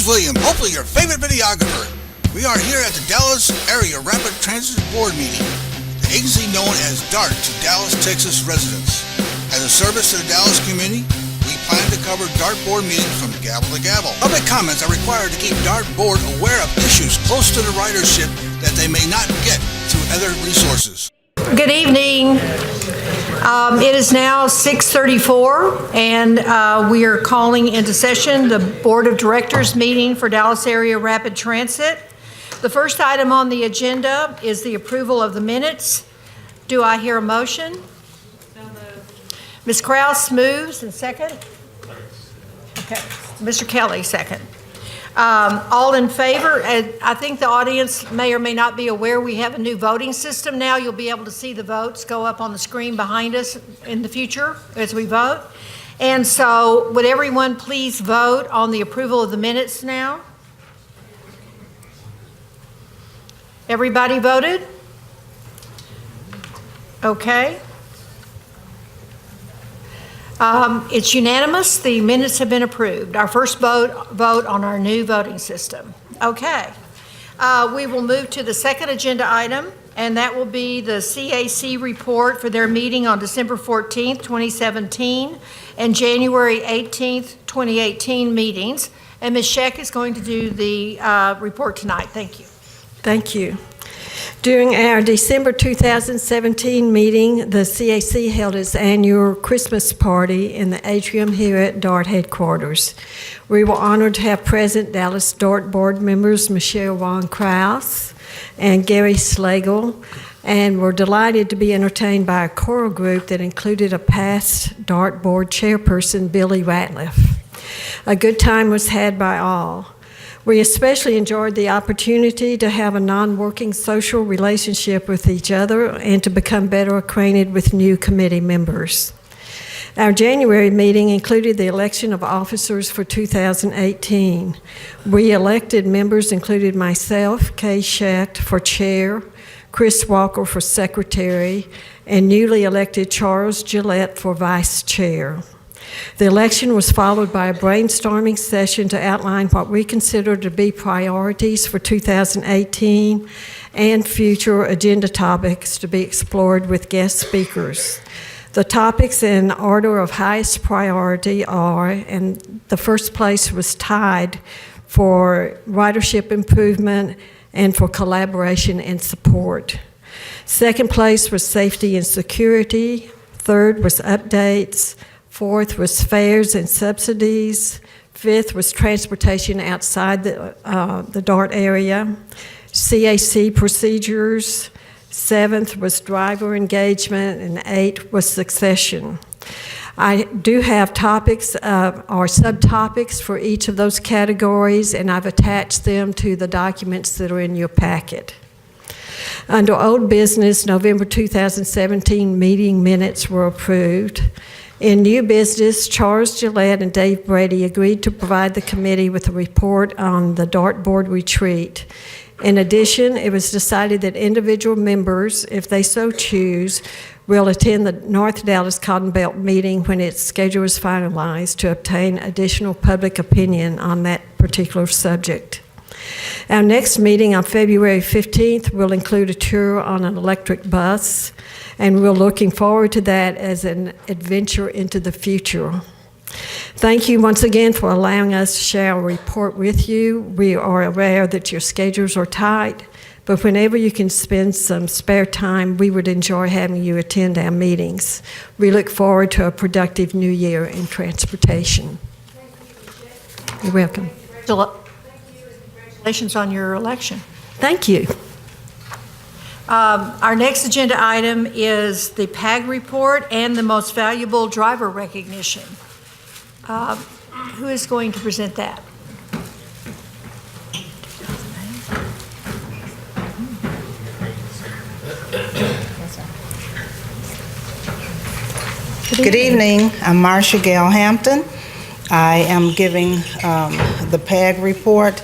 William, hopefully your favorite videographer. We are here at the Dallas Area Rapid Transit Board meeting, the agency known as DART to Dallas, Texas residents. As a service to the Dallas community, we plan to cover DART board meetings from gavel to gavel. Public comments are required to keep DART board aware of issues close to the ridership that they may not get through other resources. Good evening. It is now 6:34, and we are calling into session the Board of Directors meeting for Dallas Area Rapid Transit. The first item on the agenda is the approval of the minutes. Do I hear a motion? So moved. Ms. Krause moves, and second? Okay. Mr. Kelly, second. All in favor? I think the audience may or may not be aware we have a new voting system now. You'll be able to see the votes go up on the screen behind us in the future as we vote. And so would everyone please vote on the approval of the minutes now? Everybody voted? Okay. It's unanimous. The minutes have been approved. Our first vote on our new voting system. Okay. We will move to the second agenda item, and that will be the CAC report for their meeting on December 14th, 2017, and January 18th, 2018 meetings. And Ms. Scheck is going to do the report tonight. Thank you. Thank you. During our December 2017 meeting, the CAC held its annual Christmas party in the atrium here at DART headquarters. We were honored to have present Dallas DART board members Michelle Wong Krause and Gary Slagle, and were delighted to be entertained by a choral group that included a past DART board chairperson, Billy Ratliff. A good time was had by all. We especially enjoyed the opportunity to have a non-working social relationship with each other and to become better acquainted with new committee members. Our January meeting included the election of officers for 2018. We elected members included myself, Kay Schecht, for chair, Chris Walker for secretary, and newly elected Charles Gillette for vice chair. The election was followed by a brainstorming session to outline what we consider to be priorities for 2018 and future agenda topics to be explored with guest speakers. The topics in order of highest priority are, and the first place was tied for ridership improvement and for collaboration and support. Second place was safety and security. Third was updates. Fourth was fares and subsidies. Fifth was transportation outside the DART area. CAC procedures. Seventh was driver engagement, and eighth was succession. I do have topics or subtopics for each of those categories, and I've attached them to the documents that are in your packet. Under old business, November 2017 meeting minutes were approved. In new business, Charles Gillette and Dave Brady agreed to provide the committee with a report on the DART board retreat. In addition, it was decided that individual members, if they so choose, will attend the North Dallas Cotton Belt meeting when its schedule is finalized to obtain additional public opinion on that particular subject. Our next meeting on February 15th will include a tour on an electric bus, and we're looking forward to that as an adventure into the future. Thank you once again for allowing us to share our report with you. We are aware that your schedules are tight, but whenever you can spend some spare time, we would enjoy having you attend our meetings. We look forward to a productive new year in transportation. You're welcome. Congratulations on your election. Thank you. Our next agenda item is the PAG report and the most valuable driver recognition. Who is going to present that? Good evening. I'm Marcia Gale Hampton. I am giving the PAG report.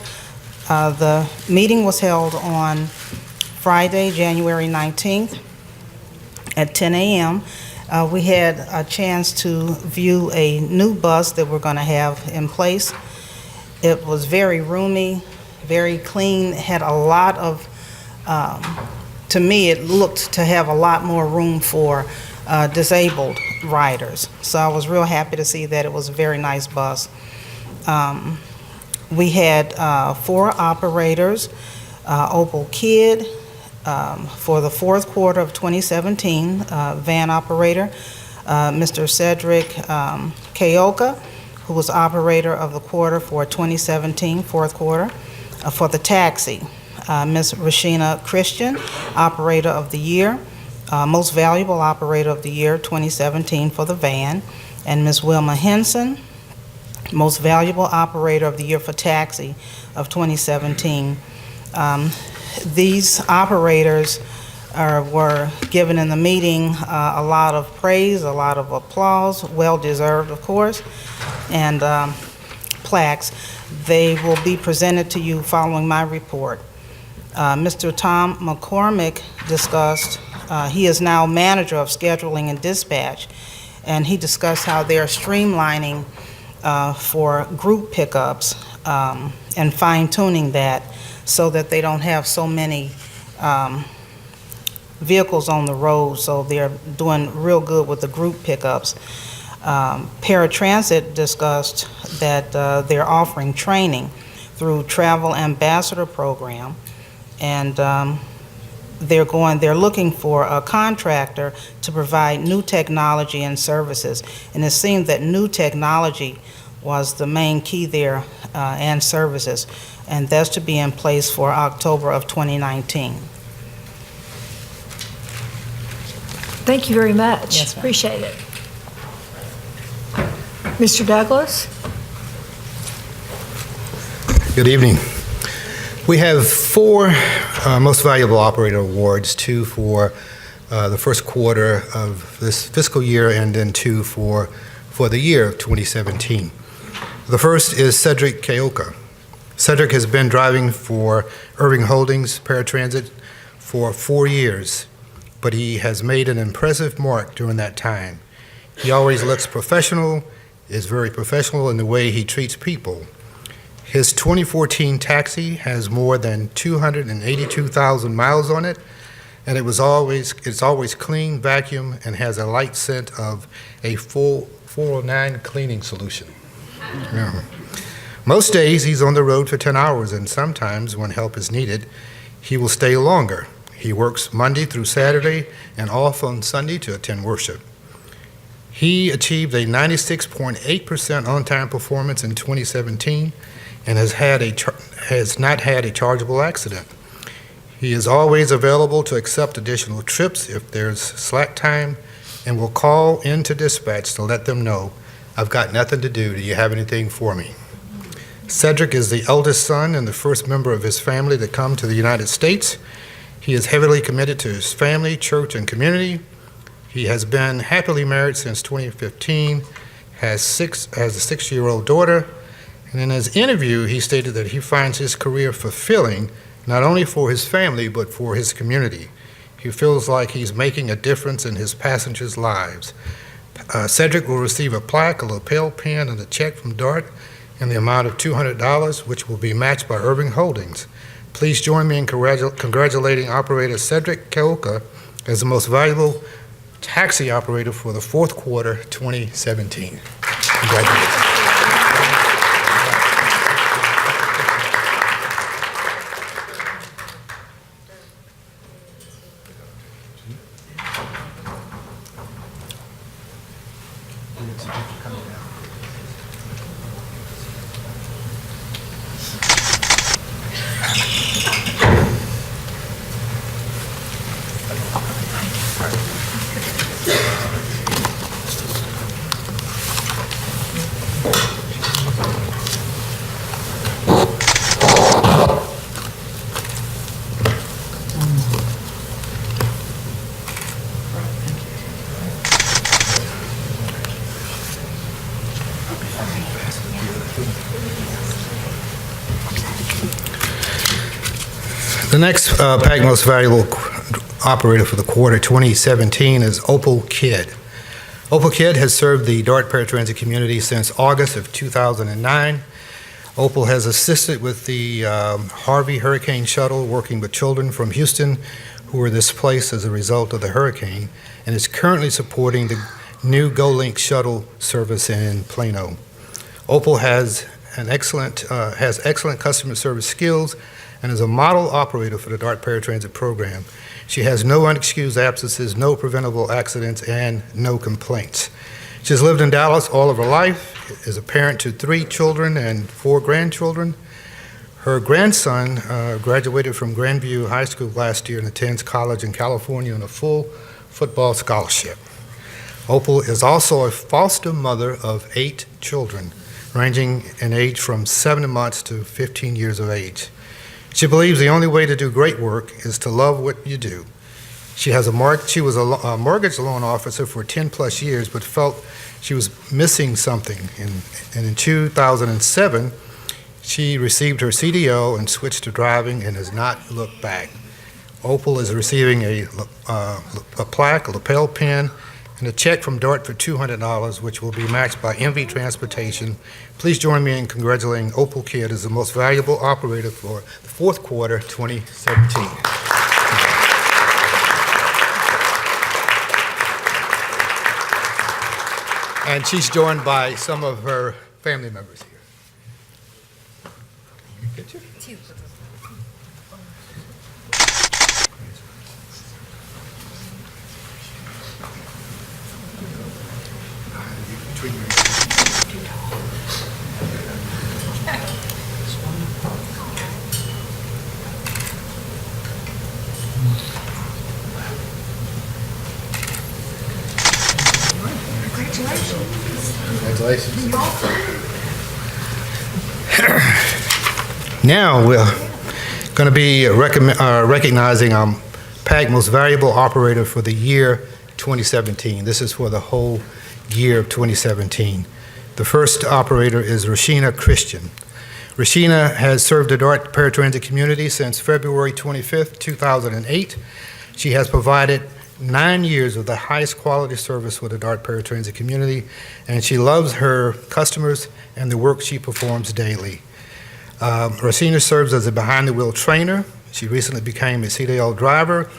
The meeting was held on Friday, January 19th at 10 a.m. We had a chance to view a new bus that we're going to have in place. It was very roomy, very clean, had a lot of, to me, it looked to have a lot more room for disabled riders. So I was real happy to see that. It was a very nice bus. We had 4 operators, Opal Kidd for the fourth quarter of 2017, van operator, Mr. Cedric Keoka, who was operator of the quarter for 2017, fourth quarter, for the taxi. Ms. Rashina Christian, operator of the year, most valuable operator of the year 2017 for the van, and Ms. Wilma Henson, most valuable operator of the year for taxi of 2017. These operators were given in the meeting a lot of praise, a lot of applause, well-deserved, of course, and plaques. They will be presented to you following my report. Mr. Tom McCormick discussed, he is now manager of scheduling and dispatch, and he discussed how they're streamlining for group pickups and fine-tuning that so that they don't have so many vehicles on the road, so they're doing real good with the group pickups. Paratransit discussed that they're offering training through Travel Ambassador Program, and they're looking for a contractor to provide new technology and services, and it seemed that new technology was the main key there and services, and that's to be in place for October of 2019. Thank you very much. Yes, ma'am. Appreciate it. Mr. Douglas? Good evening. We have 4 Most Valuable Operator Awards, 2 for the first quarter of this fiscal year and then 2 for the year of 2017. The first is Cedric Keoka. Cedric has been driving for Irving Holdings Paratransit for 4 years, but he has made an impressive mark during that time. He always looks professional, is very professional in the way he treats people. His 2014 taxi has more than 282,000 miles on it, and it's always clean, vacuum, and has a light scent of a full 409 cleaning solution. Yeah. Most days he's on the road for 10 hours, and sometimes when help is needed, he will stay longer. He works Monday through Saturday and off on Sunday to attend worship. He achieved a 96.8% on-time performance in 2017 and has not had a chargeable accident. He is always available to accept additional trips if there's slack time and will call into dispatch to let them know, "I've got nothing to do. Do you have anything for me?" Cedric is the eldest son and the first member of his family to come to the United States. He is heavily committed to his family, church, and community. He has been happily married since 2015, has a 6-year-old daughter, and in his interview, he stated that he finds his career fulfilling not only for his family, but for his community. He feels like he's making a difference in his passengers' lives. Cedric will receive a plaque, a lapel pin, and a check from DART in the amount of $200, which will be matched by Irving Holdings. Please join me in congratulating operator Cedric Keoka as the most valuable taxi operator for the fourth quarter 2017. Congratulations. The next PAC Most Valuable Operator for the quarter 2017 is Opal Kidd. Opal Kidd has served the DART paratransit community since August of 2009. Opal has assisted with the Harvey Hurricane Shuttle, working with children from Houston who were displaced as a result of the hurricane, and is currently supporting the new GoLink shuttle service in Plano. Opal has excellent customer service skills and is a model operator for the DART Paratransit program. She has no unexcused absences, no preventable accidents, and no complaints. She has lived in Dallas all of her life, is a parent to 3 children and 4 grandchildren. Her grandson graduated from Grandview High School last year and attends college in California on a full football scholarship. Opal is also a foster mother of 8 children, ranging in age from 7 months to 15 years of age. She believes the only way to do great work is to love what you do. She was a mortgage loan officer for 10-plus years, but felt she was missing something. And in 2007, she received her CDL and switched to driving and has not looked back. Opal is receiving a plaque, a lapel pin, and a check from DART for $200, which will be matched by MV Transportation. Please join me in congratulating Opal Kidd as the most valuable operator for the fourth quarter 2017. And she's joined by some of her family members here. Picture? Congratulations. Now we're going to be recognizing PAG Most Valuable Operator for the year 2017. This is for the whole year of 2017. The first operator is Rashina Christian. Rashina has served the DART Paratransit community since February 25th, 2008. She has provided 9 years of the highest quality service for the DART Paratransit community, and she loves her customers and the work she performs daily. Rashina serves as a behind-the-wheel trainer. She recently became a CDL driver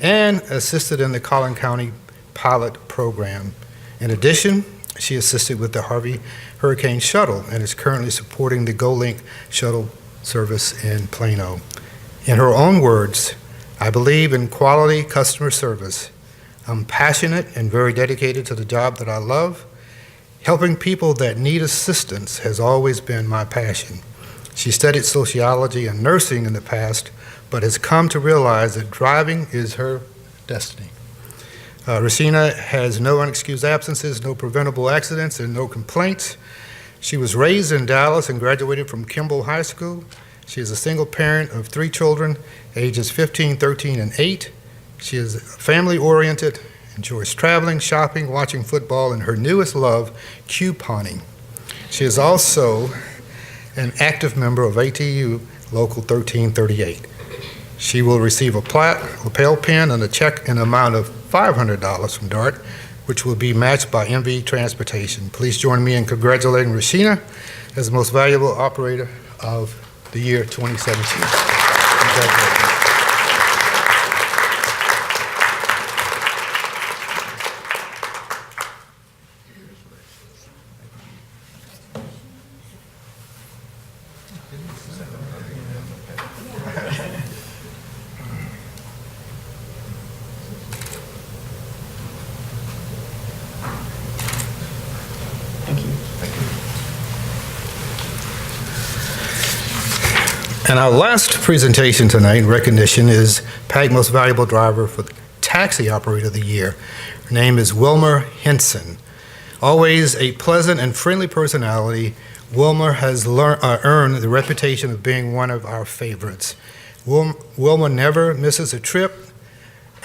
and assisted in the Collin County pilot program. In addition, she assisted with the Harvey Hurricane Shuttle and is currently supporting the GoLink shuttle service in Plano. In her own words, "I believe in quality customer service. I'm passionate and very dedicated to the job that I love. Helping people that need assistance has always been my passion." She studied sociology and nursing in the past, but has come to realize that driving is her destiny. Rashina has no unexcused absences, no preventable accidents, and no complaints. She was raised in Dallas and graduated from Kimball High School. She is a single parent of 3 children, ages 15, 13, and 8. She is family-oriented, enjoys traveling, shopping, watching football, and her newest love, couponing. She is also an active member of ATU Local 1338. She will receive a plaque, lapel pin, and a check in the amount of $500 from DART, which will be matched by MV Transportation. Please join me in congratulating Rashina as the most valuable operator of the year 2017. Congratulations. And our last presentation tonight in recognition is PAG Most Valuable Driver for the Taxi Operator of the Year. Her name is Wilmer Henson. Always a pleasant and friendly personality, Wilmer has earned the reputation of being one of our favorites. Wilmer never misses a trip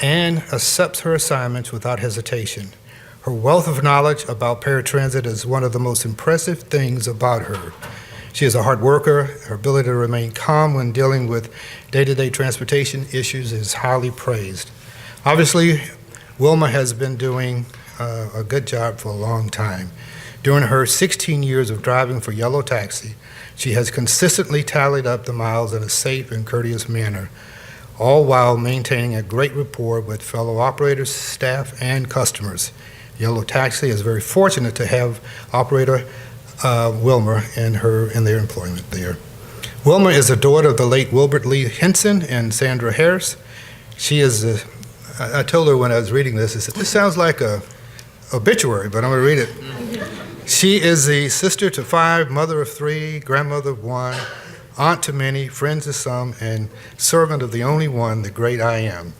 and accepts her assignments without hesitation. Her wealth of knowledge about paratransit is one of the most impressive things about her. She is a hard worker. Her ability to remain calm when dealing with day-to-day transportation issues is highly praised. Obviously, Wilma has been doing a good job for a long time. During her 16 years of driving for Yellow Taxi, She has consistently tallied up the miles in a safe and courteous manner, all while maintaining a great rapport with fellow operators, staff, and customers. Yellow Taxi is very fortunate to have operator Wilmer in their employment there. Wilmer is the daughter of the late Wilbert Lee Henson and Sandra Harris. She is, I told her when I was reading this, I said, this sounds like a obituary, but I'm going to read it. She is the sister to 5, mother of 3, grandmother of 1, aunt to many, friends to some, and servant of the only one, the great I Am.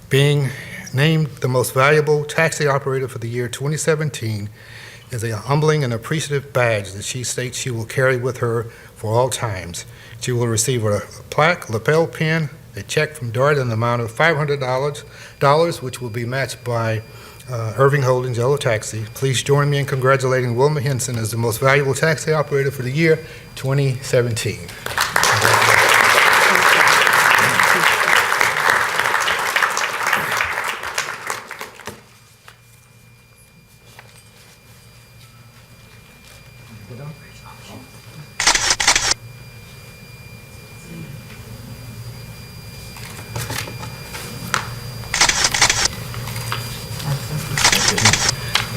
Being named the most valuable taxi operator for the year 2017 is a humbling and appreciative badge that she states she will carry with her for all times. She will receive a plaque, lapel pin, a check from DART in the amount of $500, which will be matched by Irving Holdings Yellow Taxi. Please join me in congratulating Wilma Henson as the most valuable taxi operator for the year 2017.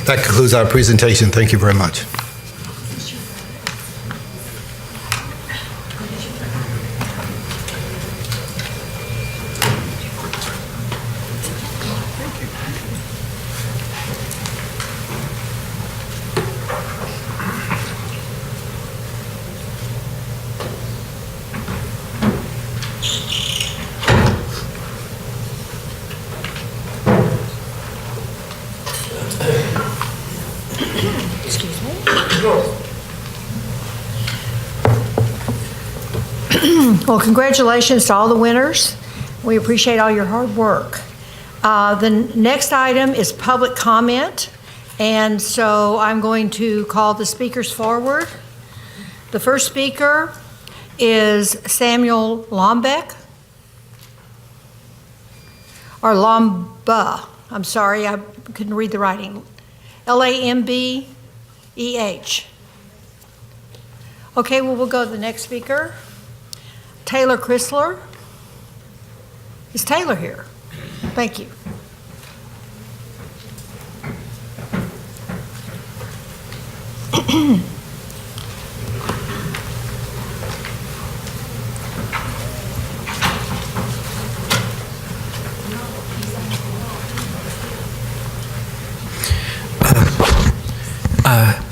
That concludes our presentation. Thank you very much. Well, congratulations to all the winners. We appreciate all your hard work. The next item is public comment, and so I'm going to call the speakers forward. The first speaker is Samuel Lombeck, or Lomba. I'm sorry, I couldn't read the writing. Lambeh. Okay, well, we'll go to the next speaker. Taylor Chrysler. Is Taylor here? Thank you.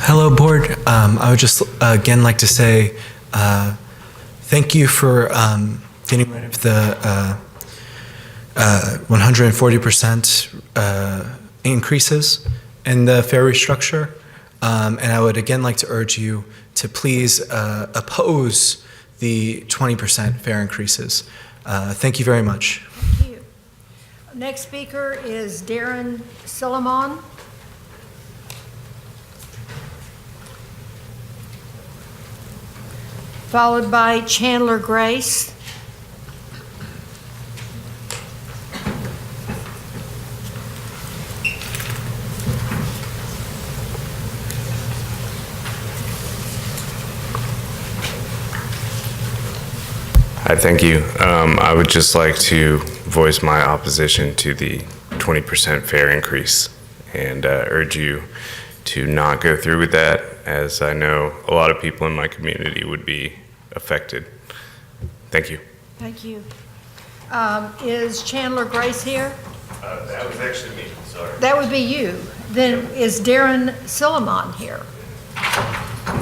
Hello, board. I would just again like to say thank you for getting rid of the 140% increases in the fare restructure. And I would again like to urge you to please oppose the 20% fare increases. Thank you very much. Thank you. Next speaker is Darren Silliman. Followed by Chandler Grace. Hi, thank you. I would just like to voice my opposition to the 20% fare increase and urge you to not go through with that, as I know a lot of people in my community would be affected. Thank you. Thank you. Is Chandler Grace here? That was actually me, sorry. That would be you. Then is Darren Silliman here?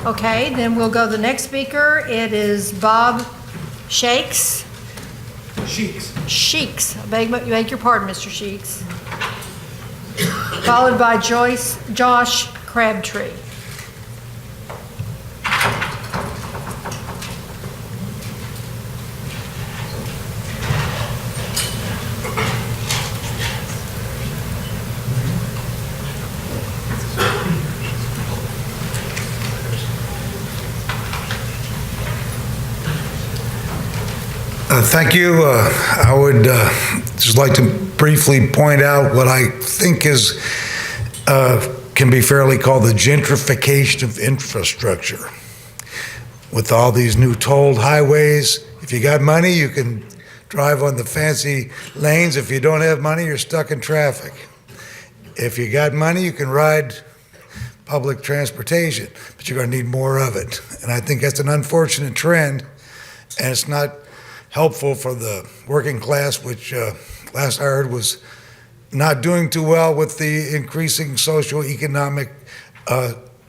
Okay, then we'll go to the next speaker. It is Bob Shakes. Sheeks. I beg your pardon, Mr. Sheeks. Followed by Josh Crabtree. Thank you. I would just like to briefly point out what I think is can be fairly called the gentrification of infrastructure. with all these new tolled highways. If you got money, you can drive on the fancy lanes. If you don't have money, you're stuck in traffic. If you got money, you can ride public transportation, but you're going to need more of it. And I think that's an unfortunate trend, and it's not helpful for the working class, which last I heard was not doing too well with the increasing socioeconomic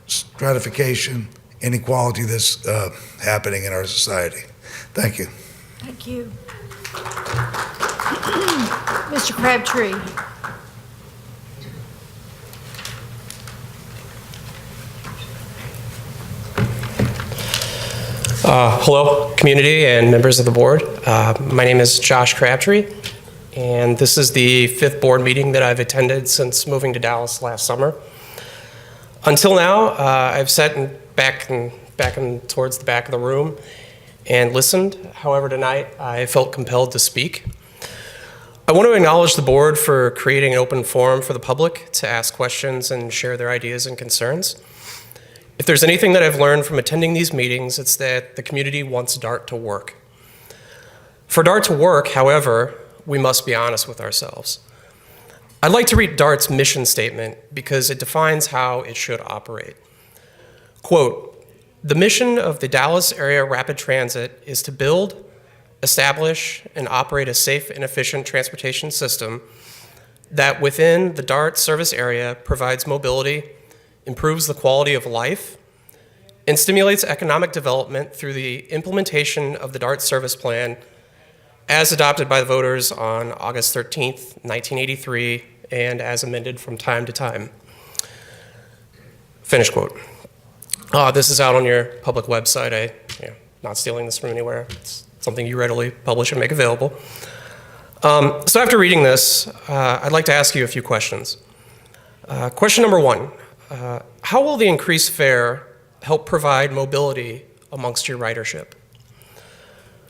stratification, inequality that's happening in our society. Thank you. Thank you. Mr. Crabtree. Hello, community and members of the board. My name is Josh Crabtree, and this is the 5th board meeting that I've attended since moving to Dallas last summer. Until now, I've sat back and towards the back of the room and listened. However, tonight I felt compelled to speak. I want to acknowledge the board for creating an open forum for the public to ask questions and share their ideas and concerns. If there's anything that I've learned from attending these meetings, it's that the community wants DART to work. For DART to work, however, we must be honest with ourselves. I'd like to read DART's mission statement because it defines how it should operate. Quote, "The mission of the Dallas Area Rapid Transit is to build, establish, and operate a safe and efficient transportation system that within the DART service area provides mobility, improves the quality of life, and stimulates economic development through the implementation of the DART service plan as adopted by the voters on August 13th, 1983, and as amended from time to time." Finish quote. This is out on your public website. I'm not stealing this from anywhere. It's something you readily publish and make available. So after reading this, I'd like to ask you a few questions. Question number one. How will the increased fare help provide mobility amongst your ridership?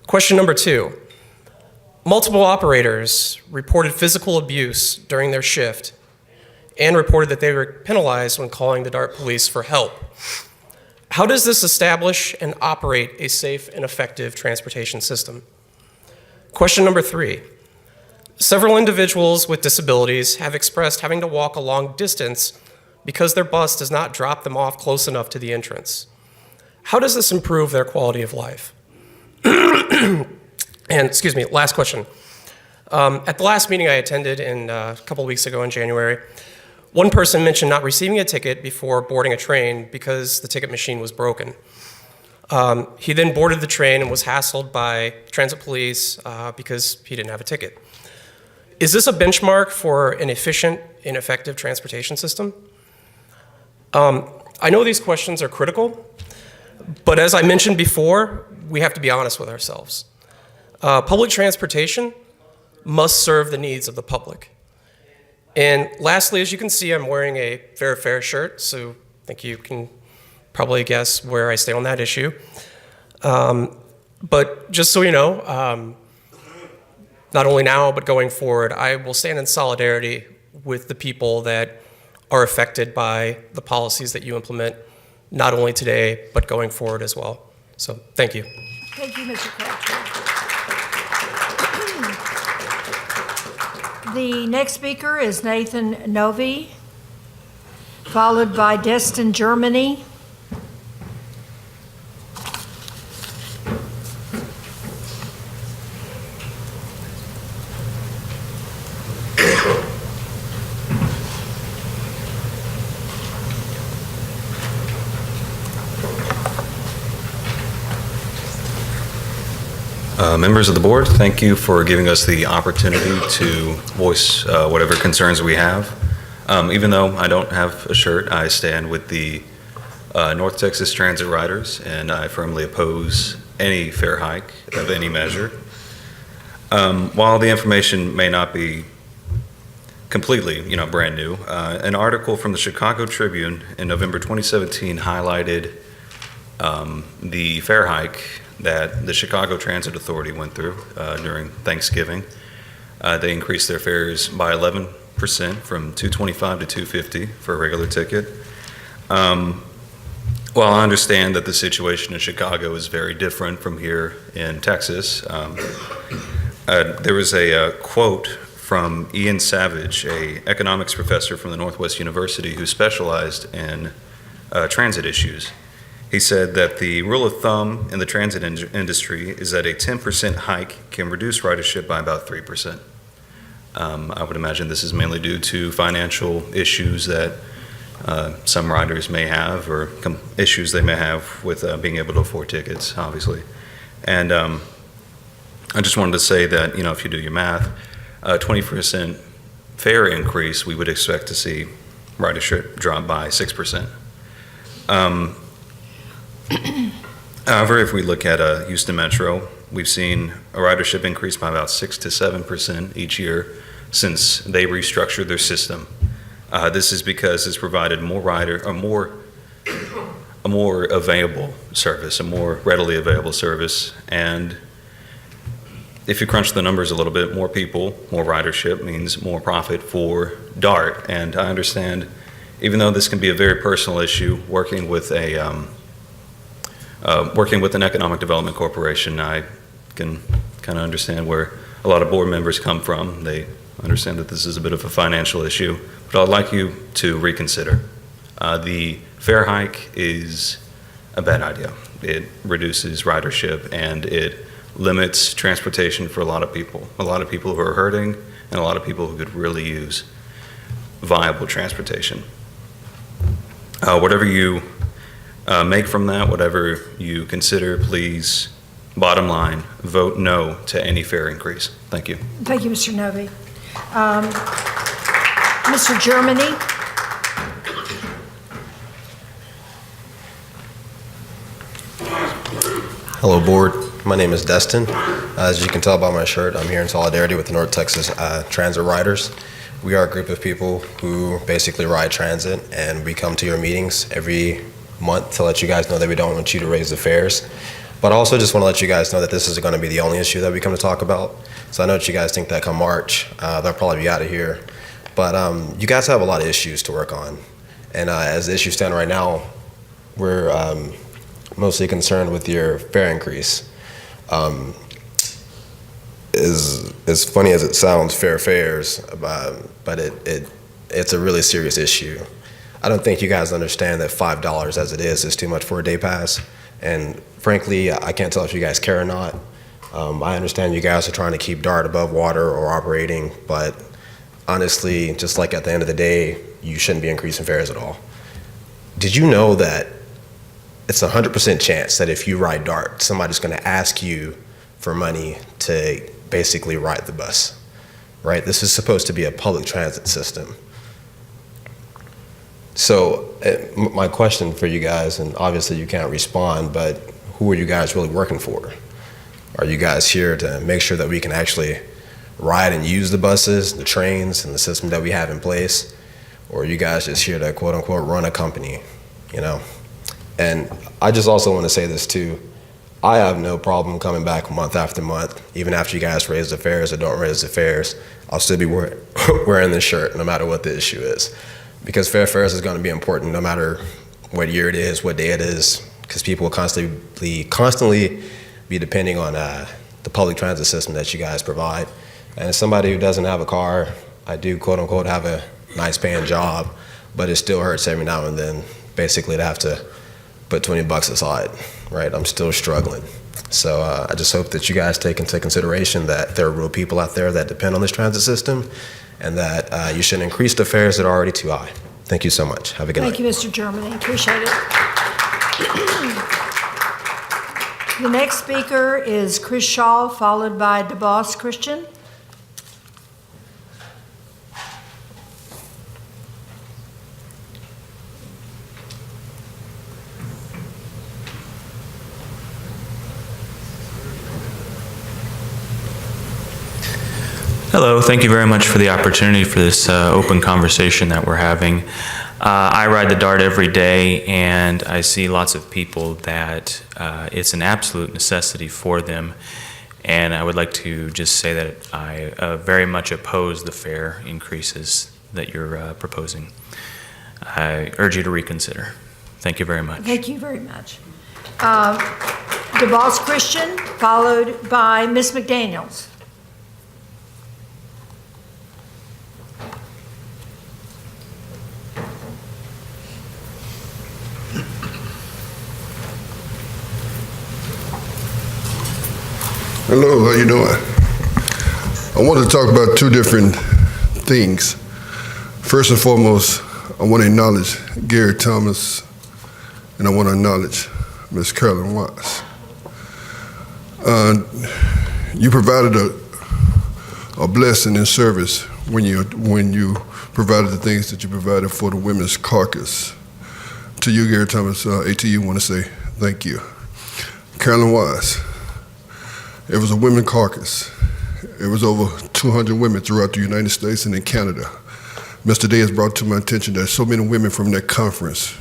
Question number two. Multiple operators reported physical abuse during their shift and reported that they were penalized when calling the DART police for help. How does this establish and operate a safe and effective transportation system? Question number three. Several individuals with disabilities have expressed having to walk a long distance because their bus does not drop them off close enough to the entrance. How does this improve their quality of life? And excuse me, last question. At the last meeting I attended a couple of weeks ago in January, one person mentioned not receiving a ticket before boarding a train because the ticket machine was broken. He then boarded the train and was hassled by transit police because he didn't have a ticket. Is this a benchmark for an efficient and effective transportation system? I know these questions are critical, but as I mentioned before, we have to be honest with ourselves. Public transportation must serve the needs of the public. And lastly, as you can see, I'm wearing a Fair shirt, so I think you can probably guess where I stand on that issue. But just so you know, not only now, but going forward, I will stand in solidarity with the people that are affected by the policies that you implement, not only today, but going forward as well. So thank you. Thank you, Mr. Crabtree. The next speaker is Nathan Novi, followed by Destin Germany. Members of the board, thank you for giving us the opportunity to voice whatever concerns we have. Even though I don't have a shirt, I stand with the North Texas Transit Riders, and I firmly oppose any fare hike of any measure. While the information may not be completely, brand new, an article from the Chicago Tribune in November 2017 highlighted the fare hike that the Chicago Transit Authority went through during Thanksgiving. They increased their fares by 11% from $225 to $250 for a regular ticket. While I understand that the situation in Chicago is very different from here in Texas, there was a quote from Ian Savage, a economics professor from the Northwest University who specialized in transit issues. He said that the rule of thumb in the transit industry is that a 10% hike can reduce ridership by about 3%. I would imagine this is mainly due to financial issues that some riders may have, or issues they may have with being able to afford tickets, obviously. And I just wanted to say that, if you do your math, 20% fare increase, we would expect to see ridership drop by 6%. However, if we look at Houston Metro, we've seen a ridership increase by about 6 to 7% each year since they restructured their system. This is because it's provided a more available service, a more readily available service. And if you crunch the numbers a little bit, more people, more ridership means more profit for DART. And I understand, even though this can be a very personal issue, working with an economic development corporation, I can kind of understand where a lot of board members come from. They understand that this is a bit of a financial issue, but I'd like you to reconsider. The fare hike is a bad idea. It reduces ridership and it limits transportation for a lot of people who are hurting and a lot of people who could really use viable transportation. Whatever you make from that, whatever you consider, please, bottom line, vote no to any fare increase. Thank you. Thank you, Mr. Novy. Mr. Germany? Hello, board. My name is Destin. As you can tell by my shirt, I'm here in solidarity with the North Texas Transit Riders. We are a group of people who basically ride transit, and we come to your meetings every month to let you guys know that we don't want you to raise the fares. But I also just want to let you guys know that this is going to be the only issue that we come to talk about. So I know that you guys think that come March, they'll probably be out of here. But you guys have a lot of issues to work on. And as the issues stand right now, we're mostly concerned with your fare increase. As funny as it sounds, fair fares, but it's a really serious issue. I don't think you guys understand that $5 as it is too much for a day pass. And frankly, I can't tell if you guys care or not. I understand you guys are trying to keep DART above water or operating, but honestly, just like at the end of the day, you shouldn't be increasing fares at all. Did you know that it's a 100% chance that if you ride DART, somebody's going to ask you for money to basically ride the bus, right? This is supposed to be a public transit system. So my question for you guys, and obviously you can't respond, but who are you guys really working for? Are you guys here to make sure that we can actually ride and use the buses, the trains, and the system that we have in place? Or are you guys just here to quote unquote run a company, And I just also want to say this too. I have no problem coming back month after month, even after you guys raise the fares or don't raise the fares. I'll still be wearing this shirt no matter what the issue is. Because fair fares is going to be important no matter what year it is, what day it is, because people will constantly be depending on the public transit system that you guys provide. And as somebody who doesn't have a car, I do quote unquote have a nice paying job, but it still hurts every now and then basically to have to put 20 bucks aside, right? I'm still struggling. So I just hope that you guys take into consideration that there are real people out there that depend on this transit system, and that you shouldn't increase the fares that are already too high. Thank you so much. Have a good night. Thank you, Mr. Germany. Appreciate it. The next speaker is Chris Shaw, followed by DeBoss Christian. Hello, thank you very much for the opportunity for this open conversation that we're having. I ride the DART every day, and I see lots of people that it's an absolute necessity for them. And I would like to just say that I very much oppose the fare increases that you're proposing. I urge you to reconsider. Thank you very much. Thank you very much. DeVos Christian, followed by Ms. McDaniels. Hello, how you doing? I want to talk about two different things. First and foremost, I want to acknowledge Gary Thomas, and I want to acknowledge Ms. Carolyn Watts. You provided a blessing in service when you provided the things that you provided for the Women's Caucus. To you, Gary Thomas, ATU, want to say thank you. Carolyn Watts, it was a women's caucus. It was over 200 women throughout the United States and in Canada. Mr. Day has brought to my attention that so many women from that conference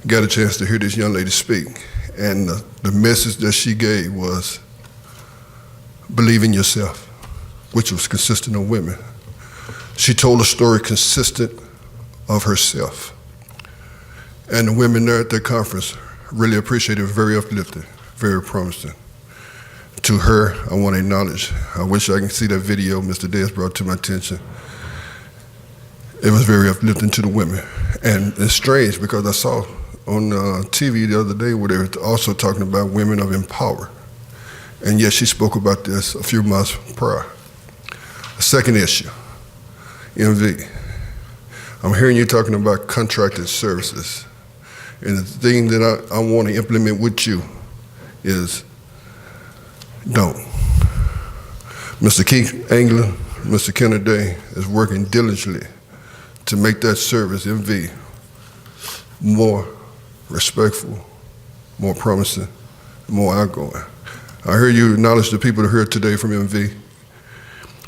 got a chance to hear this young lady speak. And the message that she gave was, believe in yourself, which was consistent of women. She told a story consistent of herself. And the women there at that conference really appreciated it, very uplifting, very promising. To her, I want to acknowledge. I wish I can see that video Mr. Day has brought to my attention. It was very uplifting to the women. And it's strange because I saw on TV the other day where they were also talking about women of empower. And yet she spoke about this a few months prior. The second issue, MV. I'm hearing you talking about contracted services. And the thing that I want to implement with you is don't. Mr. Keith England, Mr. Kennedy is working diligently to make that service, MV, more respectful, more promising, more outgoing. I heard you acknowledge the people that are here today from MV.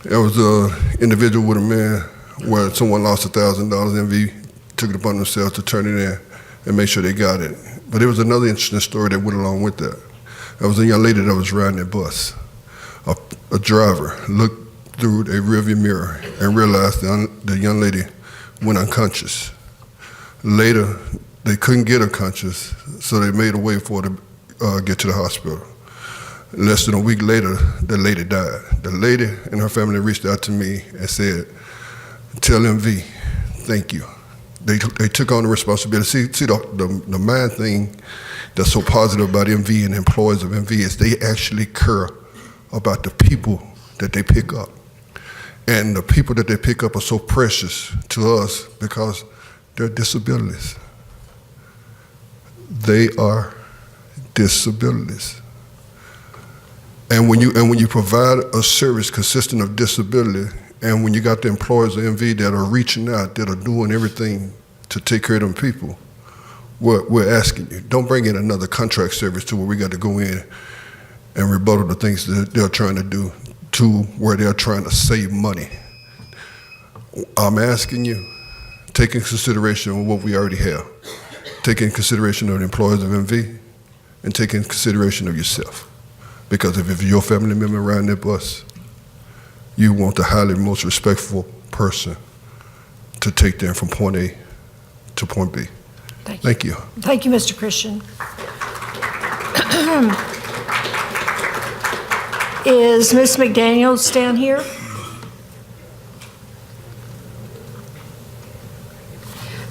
There was an individual with a man where someone lost $1,000. MV took it upon themselves to turn it in and make sure they got it. But there was another interesting story that went along with that. There was a young lady that was riding a bus. A driver looked through a rearview mirror and realized the young lady went unconscious. Later, they couldn't get her conscious, so they made a way for her to get to the hospital. Less than a week later, the lady died. The lady and her family reached out to me and said, tell MV, thank you. They took on the responsibility. See the main thing that's so positive about MV and employees of MV is they actually care about the people that they pick up. And the people that they pick up are so precious to us because they're disabilities. They are disabilities. And when you provide a service consistent of disability, and when you got the employees of MV that are reaching out, that are doing everything to take care of them people, we're asking you, don't bring in another contract service to where we got to go in and rebuttal the things that they're trying to do to where they're trying to save money. I'm asking you, take in consideration of what we already have. Take in consideration of the employees of MV and take in consideration of yourself. Because if your family member riding that bus, you want the highly most respectful person to take them from point A to point B. Thank you. Thank you, Mr. Christian. Is Ms. McDaniels down here?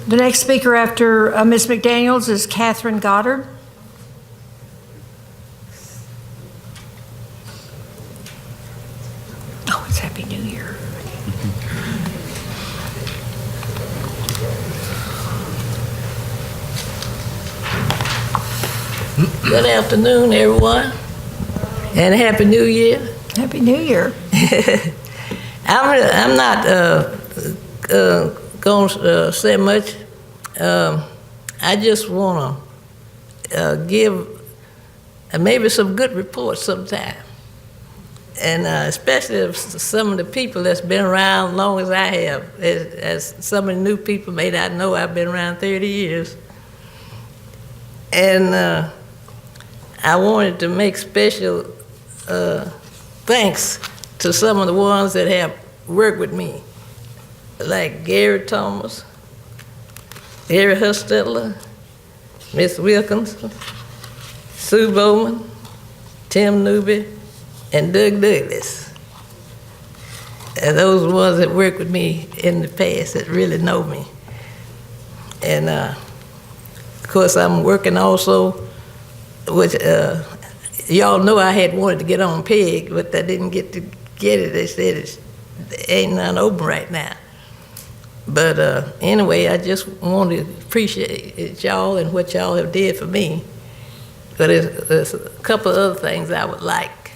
The next speaker after Ms. McDaniels is Catherine Goddard. Oh, it's Happy New Year. Good afternoon, everyone, and Happy New Year. Happy New Year. I'm not going to say much. I just want to give maybe some good reports sometime, and especially if some of the people that's been around as long as I have. As some of the new people may not know, I've been around 30 years. And I wanted to make special thanks to some of the ones that have worked with me, like Gary Thomas, Gary Hustetler, Miss Wilkins, Sue Bowman, Tim Newby, and Doug Douglas. And those are the ones that worked with me in the past that really know me. And of course, I'm working also with, y'all know I had wanted to get on PEG, but I didn't get to get it. They said it ain't none open right now. But anyway, I just want to appreciate y'all and what y'all have did for me. But there's a couple of other things I would like.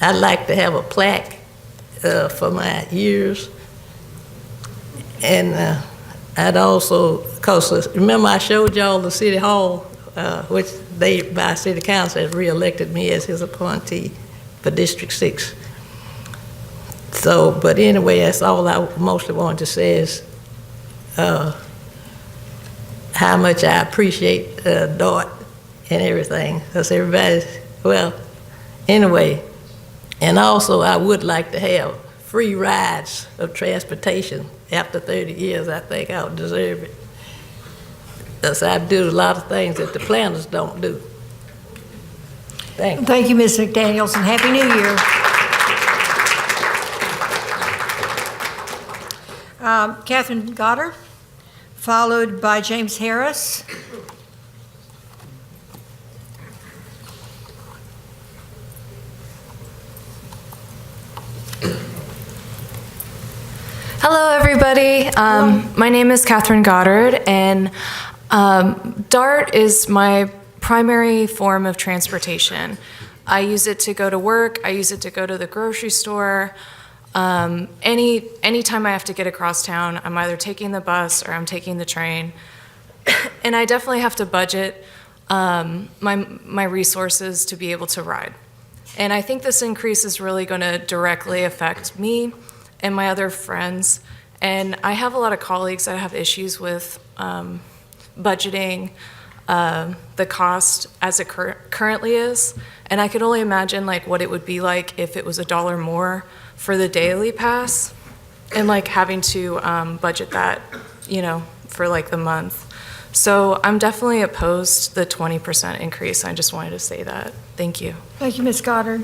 I'd like to have a plaque for my years. And I'd also, because remember I showed y'all the city hall, which they, by city council, has re-elected me as his appointee for District 6. So, but anyway, that's all I mostly wanted to say is how much I appreciate Dart and everything, because everybody's, well, anyway. And also, I would like to have free rides of transportation. After 30 years, I think I would deserve it. Because I do a lot of things that the planners don't do. Thank you. Thank you, Ms. McDaniels, and Happy New Year. Catherine Goddard, followed by James Harris. Hello, everybody. My name is Catherine Goddard, and DART is my primary form of transportation. I use it to go to work. I use it to go to the grocery store. Anytime I have to get across town, I'm either taking the bus or I'm taking the train. And I definitely have to budget my resources to be able to ride. And I think this increase is really going to directly affect me and my other friends. And I have a lot of colleagues that have issues with budgeting the cost as it currently is. And I could only imagine like what it would be like if it was $1 more for the daily pass and like having to budget that, you know, for like the month. So I'm definitely opposed to the 20% increase. I just wanted to say that. Thank you. Thank you, Ms. Goddard.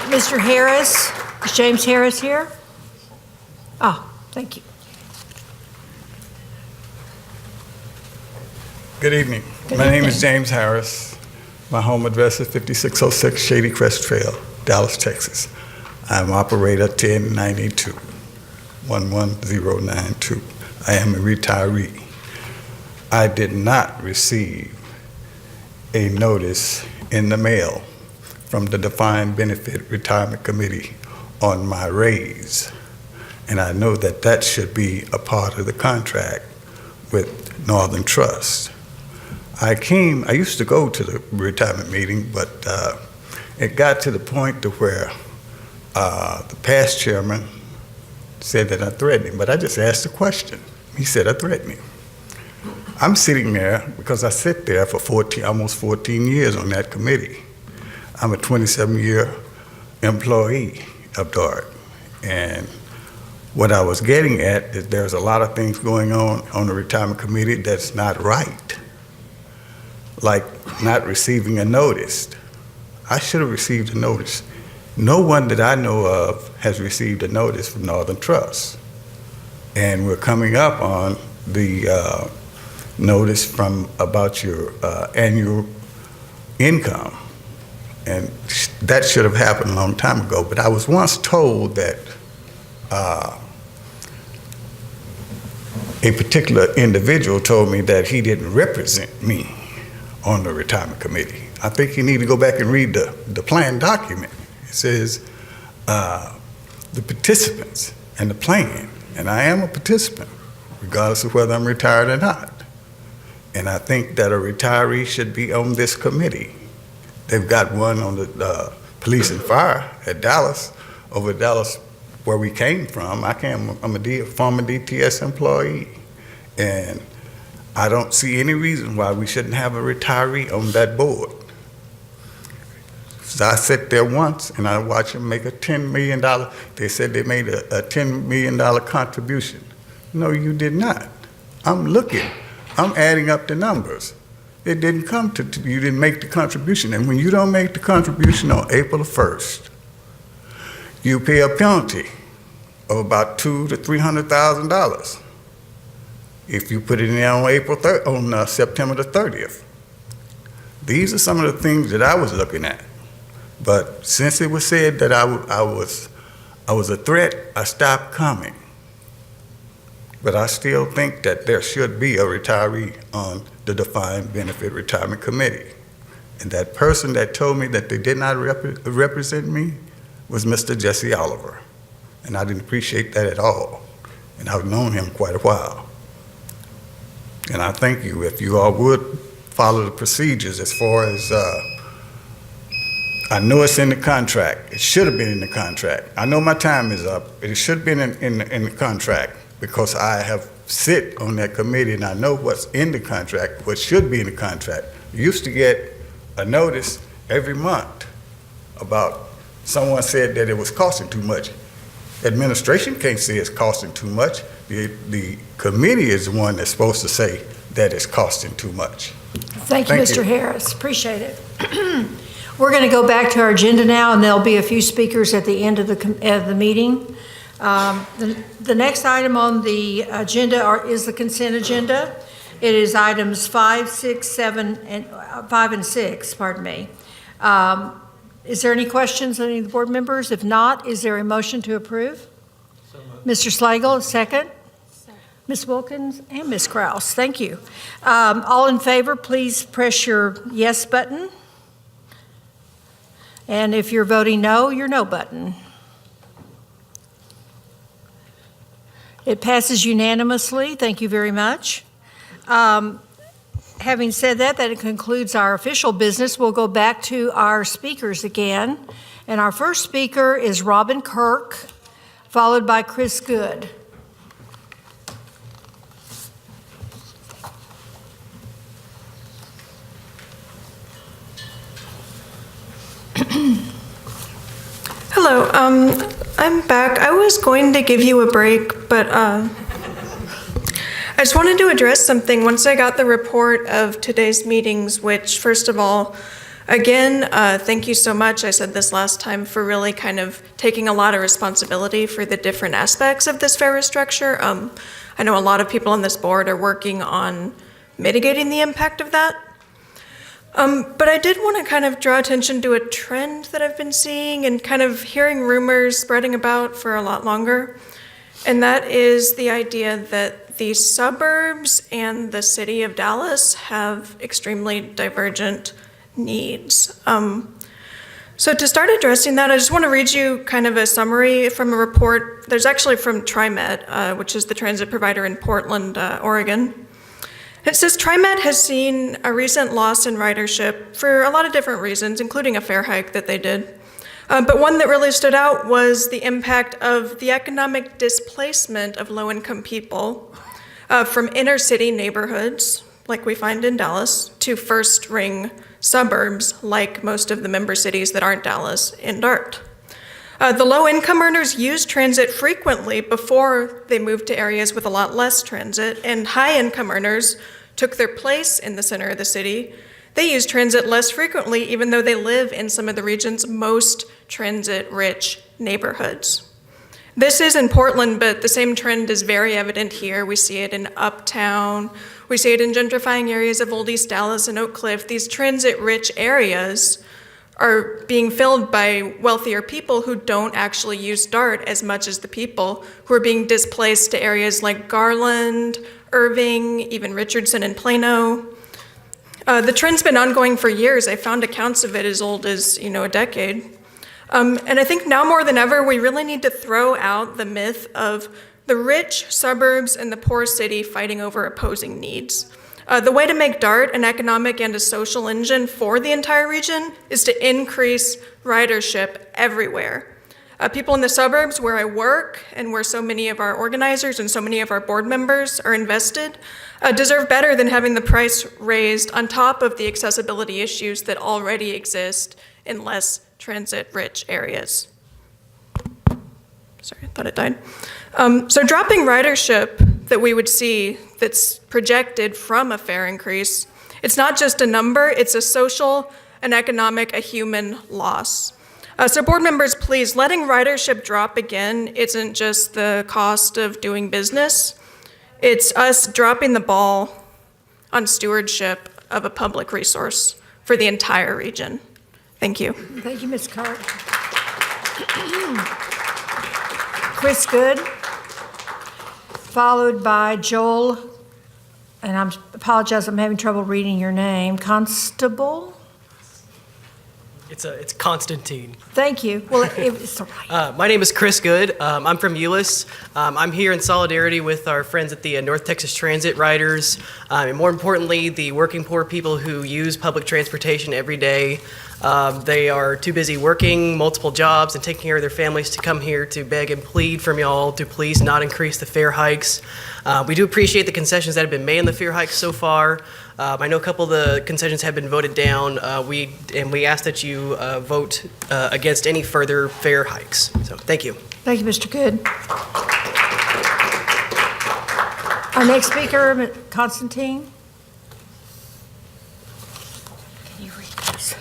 Mr. Harris, is James Harris here? Oh, thank you. Good evening. My name is James Harris. My home address is 5606 Shady Crest Trail, Dallas, Texas. I'm operator 1092, 11092. I am a retiree. I did not receive a notice in the mail from the Defined Benefit Retirement Committee on my raise. And I know that that should be a part of the contract with Northern Trust. I used to go to the retirement meeting, but it got to the point to where the past chairman said that I threatened him, but I just asked a question. He said I threatened him. I'm sitting there because I sit there for almost 14 years on that committee. I'm a 27-year employee of DART. And what I was getting at is there's a lot of things going on the retirement committee that's not right. Like not receiving a notice. I should have received a notice. No one that I know of has received a notice from Northern Trust. And we're coming up on the notice about your annual income. And that should have happened a long time ago. But I was once told that a particular individual told me that he didn't represent me on the retirement committee. I think you need to go back and read the plan document. It says the participants and the plan, and I am a participant, regardless of whether I'm retired or not. And I think that a retiree should be on this committee. They've got one on the police and fire at Dallas, over at Dallas where we came from. I'm a former DTS employee, and I don't see any reason why we shouldn't have a retiree on that board. So I sat there once and I watched them make a $10 million, they said they made a $10 million contribution. No, you did not. I'm looking, I'm adding up the numbers. It didn't come to, you didn't make the contribution. And when you don't make the contribution on April the 1st, you pay a penalty of about $200,000 to $300,000 if you put it in on September the 30th. These are some of the things that I was looking at. But since it was said that I was a threat, I stopped coming. But I still think that there should be a retiree on the Defined Benefit Retirement Committee. And that person that told me that they did not represent me was Mr. Jesse Oliver. And I didn't appreciate that at all. And I've known him quite a while. And I thank you if you all would follow the procedures as far as, I know it's in the contract. It should have been in the contract. I know my time is up. It should have been in the contract because I have sit on that committee and I know what's in the contract, what should be in the contract. You used to get a notice every month about someone said that it was costing too much. Administration can't say it's costing too much. The committee is the one that's supposed to say that it's costing too much. Thank you, Mr. Harris. Appreciate it. We're going to go back to our agenda now, and there'll be a few speakers at the end of the meeting. The next item on the agenda is the consent agenda. It is items 5, 6, 7, and 5 and 6. Pardon me. Is there any questions on any of the board members? If not, is there a motion to approve? Mr. Slagle, second. Ms. Wilkins and Ms. Kraus. Thank you. All in favor, please press your yes button. And if you're voting no, your no button. It passes unanimously. Thank you very much. Having said that, that concludes our official business. We'll go back to our speakers again. And our first speaker is Robin Kirk, followed by Chris Good. Hello, I'm back. I was going to give you a break, but I just wanted to address something once I got the report of today's meetings, which, first of all, again, thank you so much. I said this last time for really kind of taking a lot of responsibility for the different aspects of this fair restructure. I know a lot of people on this board are working on mitigating the impact of that. But I did want to kind of draw attention to a trend that I've been seeing and kind of hearing rumors spreading about for a lot longer. And that is the idea that the suburbs and the city of Dallas have extremely divergent needs. So to start addressing that, I just want to read you kind of a summary from a report. There's actually from TriMet, which is the transit provider in Portland, Oregon. It says TriMet has seen a recent loss in ridership for a lot of different reasons, including a fare hike that they did. But one that really stood out was the impact of the economic displacement of low-income people from inner-city neighborhoods, like we find in Dallas, to first-ring suburbs, like most of the member cities that aren't Dallas and DART. The low-income earners use transit frequently before they moved to areas with a lot less transit, and high-income earners took their place in the center of the city. They use transit less frequently, even though they live in some of the region's most transit-rich neighborhoods. This is in Portland, but the same trend is very evident here. We see it in Uptown. We see it in gentrifying areas of Old East Dallas and Oak Cliff. These transit-rich areas are being filled by wealthier people who don't actually use DART as much as the people who are being displaced to areas like Garland, Irving, even Richardson and Plano. The trend's been ongoing for years. I found accounts of it as old as, a decade. And I think now more than ever, we really need to throw out the myth of the rich suburbs and the poor city fighting over opposing needs. The way to make DART an economic and a social engine for the entire region is to increase ridership everywhere. People in the suburbs where I work and where so many of our organizers and so many of our board members are invested deserve better than having the price raised on top of the accessibility issues that already exist in less transit-rich areas. Sorry, I thought it died. So dropping ridership that we would see that's projected from a fare increase, it's not just a number, it's a social, an economic, a human loss. So board members, please, letting ridership drop again isn't just the cost of doing business. It's us dropping the ball on stewardship of a public resource for the entire region. Thank you. Thank you, Ms. Cart. Chris Good, followed by Joel, and I apologize, I'm having trouble reading your name, Constable? It's Constantine. Thank you. Well, it's all right. My name is Chris Good. I'm from Euless. I'm here in solidarity with our friends at the North Texas Transit Riders, and more importantly, the working poor people who use public transportation every day. They are too busy working multiple jobs and taking care of their families to come here to beg and plead from y'all to please not increase the fare hikes. We do appreciate the concessions that have been made in the fare hikes so far. I know a couple of the concessions have been voted down. We ask that you vote against any further fare hikes. So thank you. Thank you, Mr. Good. Our next speaker, Constantine. Can you read this?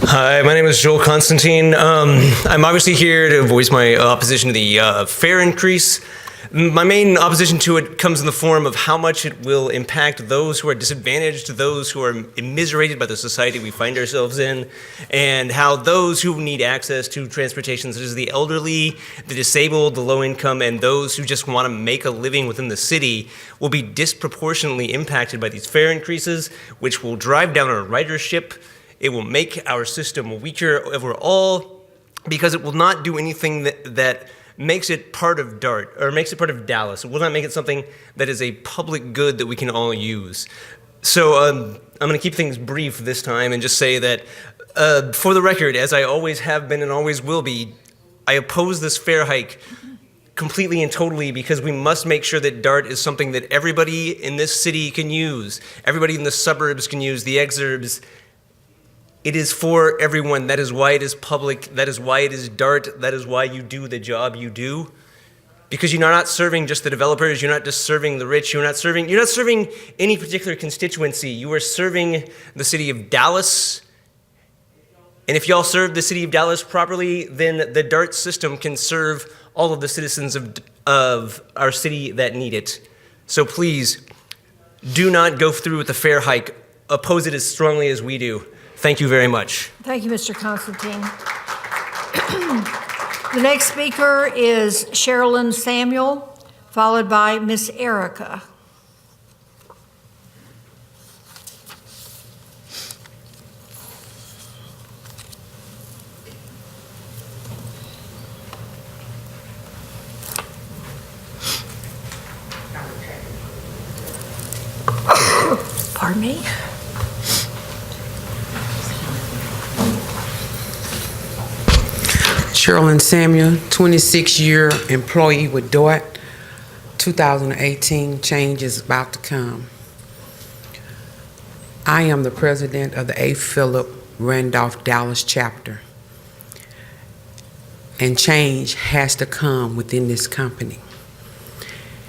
Hi, my name is Joel Constantine. I'm obviously here to voice my opposition to the fare increase. My main opposition to it comes in the form of how much it will impact those who are disadvantaged, those who are immiserated by the society we find ourselves in, and how those who need access to transportation, such as the elderly, the disabled, the low income, and those who just want to make a living within the city, will be disproportionately impacted by these fare increases, which will drive down our ridership. It will make our system weaker overall because it will not do anything that makes it part of DART or makes it part of Dallas. It will not make it something that is a public good that we can all use. So I'm going to keep things brief this time and just say that for the record, as I always have been and always will be, I oppose this fare hike completely and totally because we must make sure that DART is something that everybody in this city can use. Everybody in the suburbs can use, the exurbs. It is for everyone. That is why it is public. That is why it is DART. That is why you do the job you do. Because you're not serving just the developers. You're not just serving the rich. You're not serving any particular constituency. You are serving the city of Dallas. And if y'all serve the city of Dallas properly, then the DART system can serve all of the citizens of our city that need it. So please, do not go through with the fare hike. Oppose it as strongly as we do. Thank you very much. Thank you, Mr. Constantine. The next speaker is Sherilyn Samuel, followed by Miss Erica. Pardon me? Sherilyn Samuel, 26-year employee with DART. 2018 change is about to come. I am the president of the A. Philip Randolph Dallas chapter. And change has to come within this company.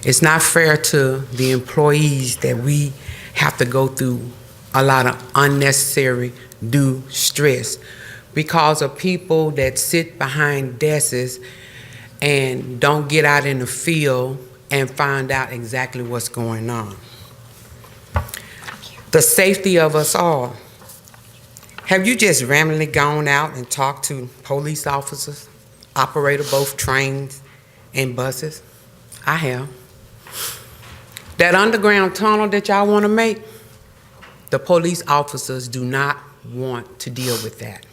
It's not fair to the employees that we have to go through a lot of unnecessary due stress because of people that sit behind desks and don't get out in the field and find out exactly what's going on. The safety of us all. Have you just randomly gone out and talked to police officers, operator both trains and buses? I have. That underground tunnel that y'all want to make, the police officers do not want to deal with that.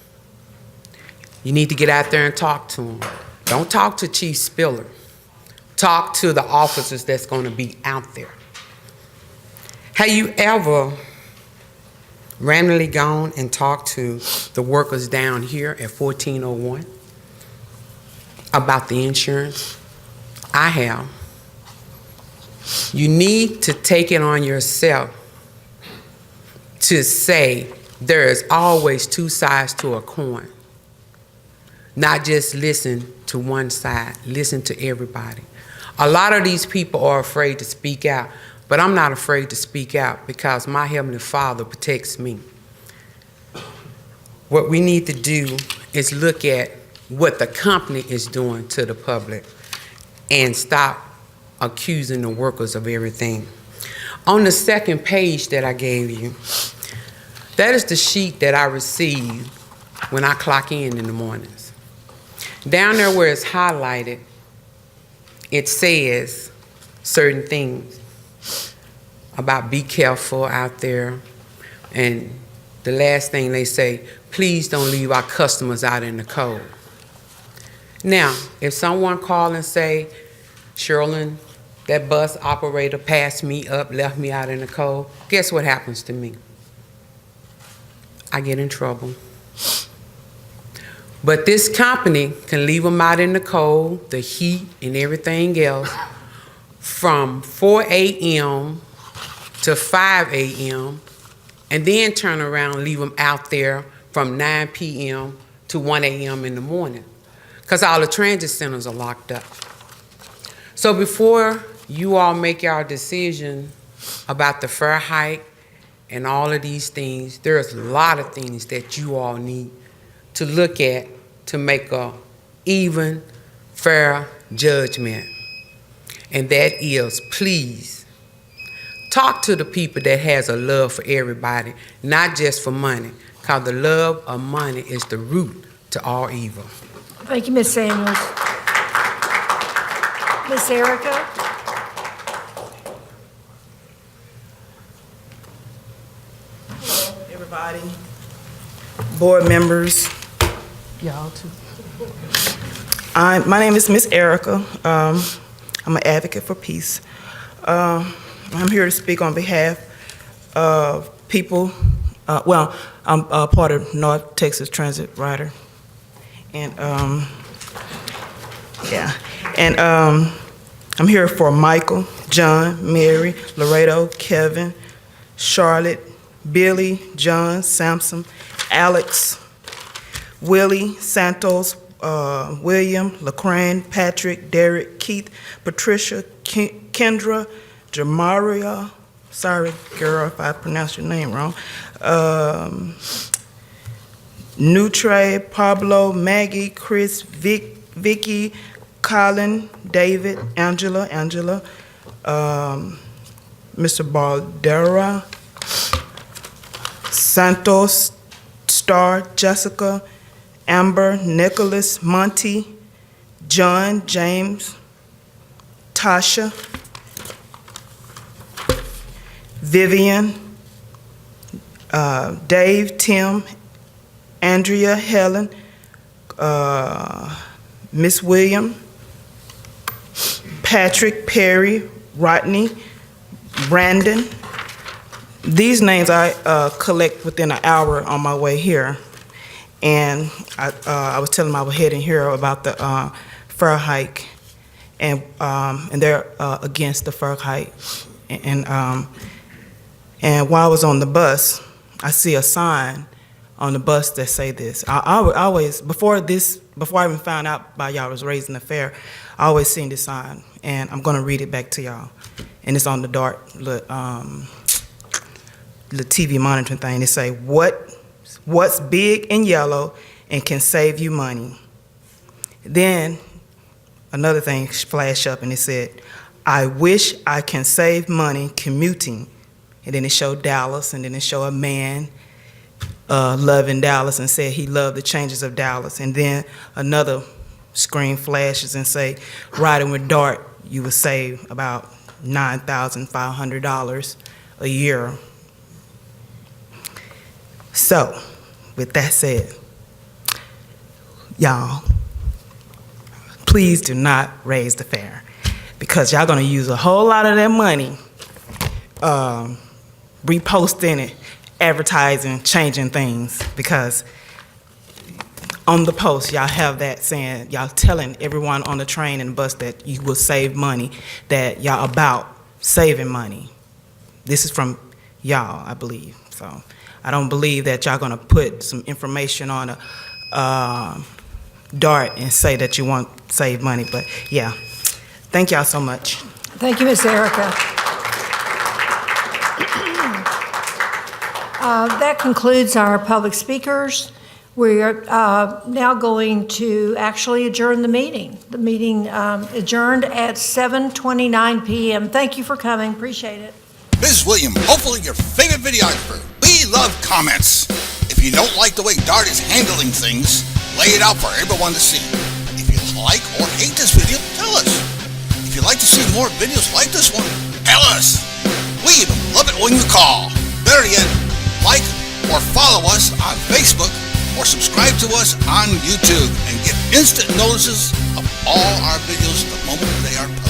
You need to get out there and talk to them. Don't talk to Chief Spiller. Talk to the officers that's going to be out there. Have you ever randomly gone and talked to the workers down here at 1401 about the insurance? I have. You need to take it on yourself to say there is always two sides to a coin. not just listen to one side, listen to everybody. A lot of these people are afraid to speak out, but I'm not afraid to speak out because my Heavenly Father protects me. What we need to do is look at what the company is doing to the public and stop accusing the workers of everything. On the second page that I gave you, that is the sheet that I receive when I clock in the mornings. Down there where it's highlighted, it says certain things about be careful out there. And the last thing they say, please don't leave our customers out in the cold. Now, if someone call and say, Sherlyn, that bus operator passed me up, left me out in the cold, guess what happens to me? I get in trouble. But this company can leave them out in the cold, the heat, and everything else from 4 a.m. to 5 a.m. and then turn around and leave them out there from 9 p.m. to 1 a.m. in the morning because all the transit centers are locked up. So before you all make your decision about the fare hike and all of these things, there's a lot of things that you all need to look at to make a even, fair judgment. And that is, please, talk to the people that has a love for everybody, not just for money, because the love of money is the root to all evil. Thank you, Ms. Samuels. Ms. Erica? Hello, everybody. Board members. Y'all too. My name is Miss Erica. I'm an advocate for peace. I'm here to speak on behalf of people. I'm part of North Texas Transit Rider, and I'm here for Michael, John, Mary, Laredo, Kevin, Charlotte, Billy, John, Samson, Alex, Willie, Santos, William, LaCrane, Patrick, Derek, Keith, Patricia, Kendra, Jamaria, sorry girl if I pronounced your name wrong, Nutre, Pablo, Maggie, Chris, Vicky, Colin, David, Angela, Mr. Baldera, Santos, Star, Jessica, Amber, Nicholas, Monty, John, James, Tasha, Vivian, Dave, Tim, Andrea, Helen, Miss William, Patrick, Perry, Rodney, Brandon. These names I collect within an hour on my way here. And I was telling them I was heading here about the fare hike, and they're against the fare hike. And while I was on the bus, I see a sign on the bus that say this. I always, before I even found out by y'all was raising the fare, I always seen this sign, and I'm gonna read it back to y'all. And it's on the dark, the TV monitoring thing. It say, what's big and yellow and can save you money? Then another thing flashed up and it said, I wish I can save money commuting. And then it showed Dallas, and then it showed a man loving Dallas and said he loved the changes of Dallas. And then another screen flashes and say, riding with DART, you would save about $9,500 a year. So, with that said, y'all, please do not raise the fare because y'all gonna use a whole lot of that money reposting it, advertising, changing things, because on the post, y'all have that saying, y'all telling everyone on the train and the bus that you will save money, that y'all about saving money. This is from y'all, I believe. So I don't believe that y'all gonna put some information on dart and say that you want to save money. But yeah, thank y'all so much. Thank you, Ms. Erica. That concludes our public speakers. We are now going to actually adjourn the meeting. The meeting adjourned at 7:29 p.m. Thank you for coming. Appreciate it. Ms. William, hopefully your favorite videographer. We love comments. If you don't like the way Dart is handling things, lay it out for everyone to see. If you like or hate this video, tell us. If you'd like to see more videos like this one, tell us. We even love it when you call. Better yet, like or follow us on Facebook or subscribe to us on YouTube and get instant notices of all our videos the moment they are posted.